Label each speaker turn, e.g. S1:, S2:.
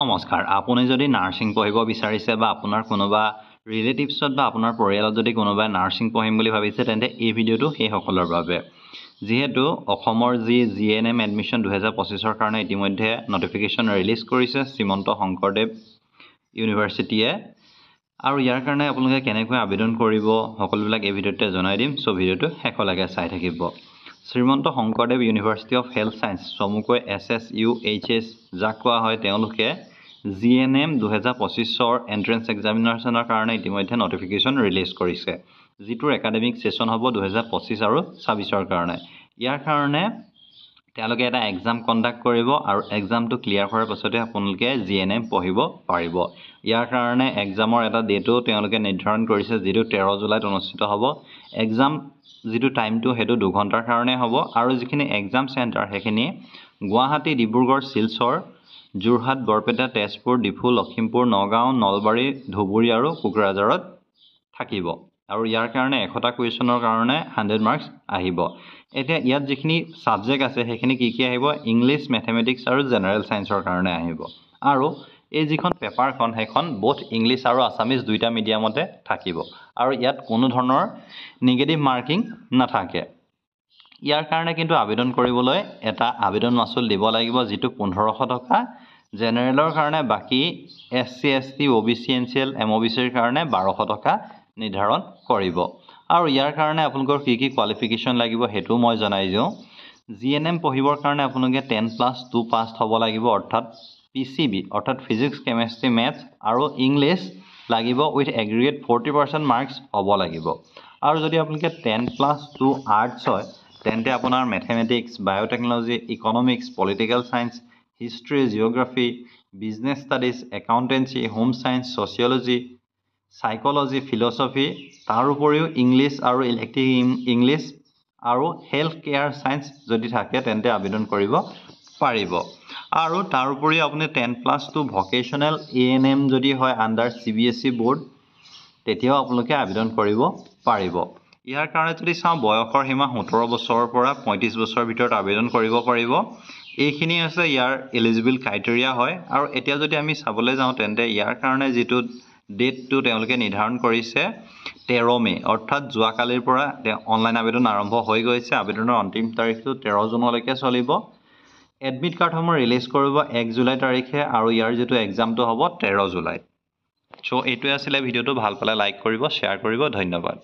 S1: নমস্কাৰ আপুনি যদি নাৰ্ছিং পঢ়িব বিচাৰিছে বা আপোনাৰ কোনোবা ৰিলেটিভছত বা আপোনাৰ পৰিয়ালত যদি কোনোবাই নাৰ্ছিং পঢ়িম বুলি ভাবিছে তেন্তে এই ভিডিঅ'টো সেই সকলৰ বাবে যেহেতু অসমৰ যি জিএনএম এডমিশন 2025 ৰ কাৰণে ইতিমধ্যে নটিফিকেশন ৰিলিজ কৰিছে শ্ৰীমন্ত শংকৰদেৱ ইউনিভাৰ্চিটিয়ে আৰু ইয়াৰ কাৰণে আপোনালোকে কেনেকৈ আবেদন কৰিব সকলোবিলাক এই ভিডিঅ'তে জনাই দিম সো ভিডিঅ'টো শেষলৈকে চাই থাকিব Srimanta Sankardev university of health science চমুকৈ SSUHS যাক কোৱা হয় তেওঁলোকে জিএনএম 2025 ৰ এন্ট্ৰেন্স এক্সামিনেশনৰ কাৰণে ইতিমধ্যে নটিফিকেশন ৰিলিজ কৰিছে যিটোৰ একাডেমিক সেশন হ'ব 2025 আৰু 26 ৰ কাৰণে ইয়াৰ কাৰণে তেওঁলোকে এটা এক্সাম কণ্ডাক্ট কৰিব আৰু এক্সামটো ক্লিয়াৰ কৰাৰ পাছতে আপোনালোকে জিএনএম পঢ়িব পাৰিব ইয়াৰ কাৰণে এক্সামৰ এটা ডেটো তেওঁলোকে নিৰ্ধাৰণ কৰিছে যেটো 13 জুলাইত অনুষ্ঠিত হ'ব এক্সাম যেটো টাইমটো হেতু 2 ঘণ্টাৰ কাৰণে হ'ব আৰু যিখিনি এক্সাম সেন্টাৰ হেখিনি গুৱাহাটী ডিব্ৰুগড় শিলচৰ যোৰহাট বৰপেটা তেজপুৰ ডিফু লখিমপুৰ নগাঁও নলবাৰী ধুবুৰী আৰু কোকৰাঝাৰত থাকিব আৰু ইয়াৰ কাৰণে 100টা কুৱেশ্যনৰ কাৰণে 100 মাৰ্কস আহিব এতিয়া ইয়াত যিখিনি সাবজেক্ট আছে হেখিনি কি আহিব ইংলিশ ম্যাথমেটিক্স আৰু জেনাৰেল সায়েন্সৰ কাৰণে আহিব আৰু এই যিখন পেপাৰখন হেখন both ইংলিশ আৰু আসামিজ দুইটা মিডিয়ামতে থাকিব আৰু ইয়াত কোনো ধৰণৰ নেগেটিভ মাৰ্কিং নাথাকে ইয়াৰ কাৰণে কিন্তু আবেদন কৰিবলৈ এটা আবেদন মাচুল দিব লাগিব যেটো 1500 টকা জেনাৰেলৰ কাৰণে বাকি SC ST OBC NCL MOBC ৰ কাৰণে 1200 টকা নিৰ্ধাৰণ কৰিব আৰু ইয়াৰ কাৰণে আপোনালোকৰ কি কোৱালিফিকেশন লাগিব হেতু মই জনাই দিও জিএনএম পঢ়িবৰ কাৰণে আপোনালোকে 10+2 পাস হ'ব লাগিব অৰ্থাৎ PCB অৰ্থাৎ ফিজিক্স কেমিষ্ট্ৰি ম্যাথ আৰু ইংলিশ লাগিব উইথ এগ্ৰিগেট 40% মাৰ্কস হ'ব লাগিব আৰু যদি আপোনালোকে 10+2 আৰ্টছ হয় তেন্তে আপোনাৰ mathematics biotechnology economics political science history geography business studies accountancy home science sociology psychology philosophy তাৰ উপৰিও ইংলিশ আৰু ইলেক্টিভ ইংলিশ আৰু হেলথ কেয়াৰ সায়েন্স যদি থাকে তেন্তে আবেদন কৰিব পাৰিব আৰু তাৰ উপৰিও আপুনি 10+2 ভকেশনাল ANM যদি হয় আন্ডাৰ CBSE বোৰ্ড তেতিয়াও আপোনালোকে আবেদন কৰিব পাৰিব ইয়াৰ কাৰণে যদি চাও বয়সৰ সীমা 17 বছৰৰ পৰা 35 বছৰৰ ভিতৰত আবেদন কৰিব পাৰিব এইখিনি আছে ইয়াৰ এলিজিবল ক্ৰাইটেৰিয়া হয় আৰু এতিয়া যদি আমি চাবলৈ যাওঁ তেন্তে ইয়াৰ কাৰণে যেটো ডেটটো তেওঁলোকে নিৰ্ধাৰণ কৰিছে 13 মে অৰ্থাৎ যোৱা কালিৰ পৰা অনলাইন আবেদন আৰম্ভ হৈ গৈছে আবেদনৰ অন্তিম তাৰিখটো 13 জুনলৈকে চলিব এডমিট কাৰ্ডসমূহ ৰিলিজ কৰিব 1 জুলাই তাৰিখে আৰু ইয়াৰ যেটো এক্সামটো হ'ব 13 জুলাই সো এইটোৱে আছিল ভিডিওটো ভাল পালে লাইক কৰিব শেয়াৰ কৰিব ধন্যবাদ